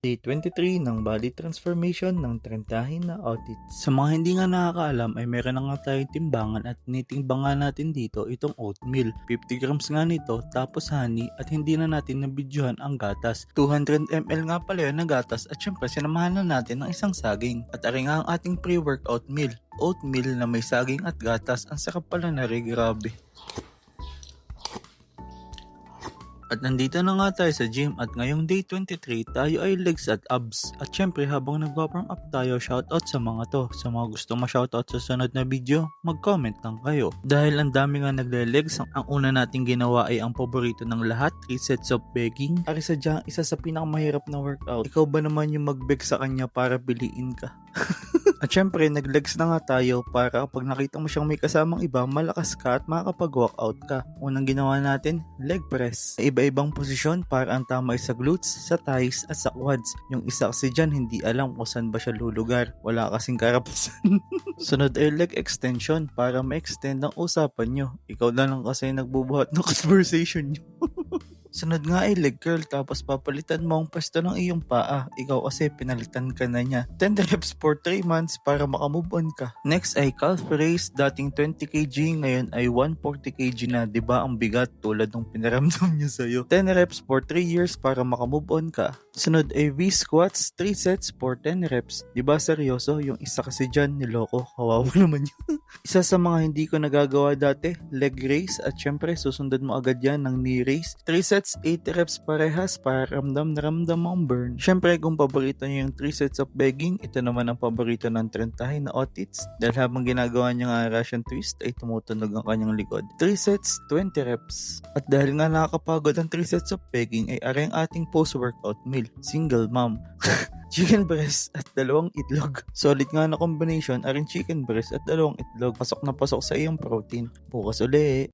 Day 23 ng body transformation ng trentahin na oats. Sa mga hindi nga nakakaalam ay meron na nga tayong timbangan at tinitimbang natin dito itong oatmeal. 50 grams nga nito tapos honey at hindi na natin nabidyohan ang gatas. 200 ml nga pala yun na gatas at syempre sinamahan na natin ng isang saging. At ari nga ang ating pre-workout meal. Oatmeal na may saging at gatas. Ang sarap pala na rin, grabe. At nandito na nga tayo sa gym at ngayong day 23 tayo ay legs at abs. At syempre habang nag-warm up tayo, shoutout sa mga to. Sa mga gusto ma-shoutout sa sunod na video, mag-comment lang kayo. Dahil ang dami nga nagle-legs, ang una nating ginawa ay ang paborito ng lahat, 3 sets of begging. Ari sadyang isa sa pinakamahirap na workout. Ikaw ba naman yung mag-beg sa kanya para piliin ka? At syempre, nag-legs na nga tayo para kapag nakita mo siyang may kasamang iba, malakas ka at makakapag-walkout ka. Unang ginawa natin, leg press. Iba-ibang posisyon para ang tama ay sa glutes, sa thighs at sa quads. Yung isa kasi dyan, hindi alam kung saan ba siya lulugar. Wala kasing karapasan. Sunod ay leg extension para ma-extend ang usapan nyo. Ikaw na lang kasi nagbubuhat ng conversation nyo. Sunod nga ay leg curl tapos papalitan mo ang pwesto ng iyong paa. Ikaw kasi pinalitan ka na niya. 10 reps for 3 months para makamove on ka. Next ay calf raise. Dating 20 kg ngayon ay 140 kg na. Diba ang bigat tulad ng pinaramdam niya sa'yo. 10 reps for 3 years para makamove on ka. Sunod ay V-squats. 3 sets for 10 reps. Diba seryoso? Yung isa kasi dyan niloko. Kawawa naman yun. Isa sa mga hindi ko nagagawa dati, leg raise at syempre susundan mo agad yan ng knee raise. 3 sets, 8 reps parehas para ramdam na ramdam ang burn. Syempre kung paborito niyo yung 3 sets of begging, ito naman ang paborito ng trentahin na oats. Dahil habang ginagawa niya nga Russian twist ay tumutunog ang kanyang likod. 3 sets, 20 reps. At dahil nga nakakapagod ang 3 sets of begging ay aray ang ating post-workout meal. Single mom. Chicken breast at 2 itlog. Solid nga na combination, aring chicken breast at 2 itlog. Pasok na pasok sa iyong protein. Bukas uli.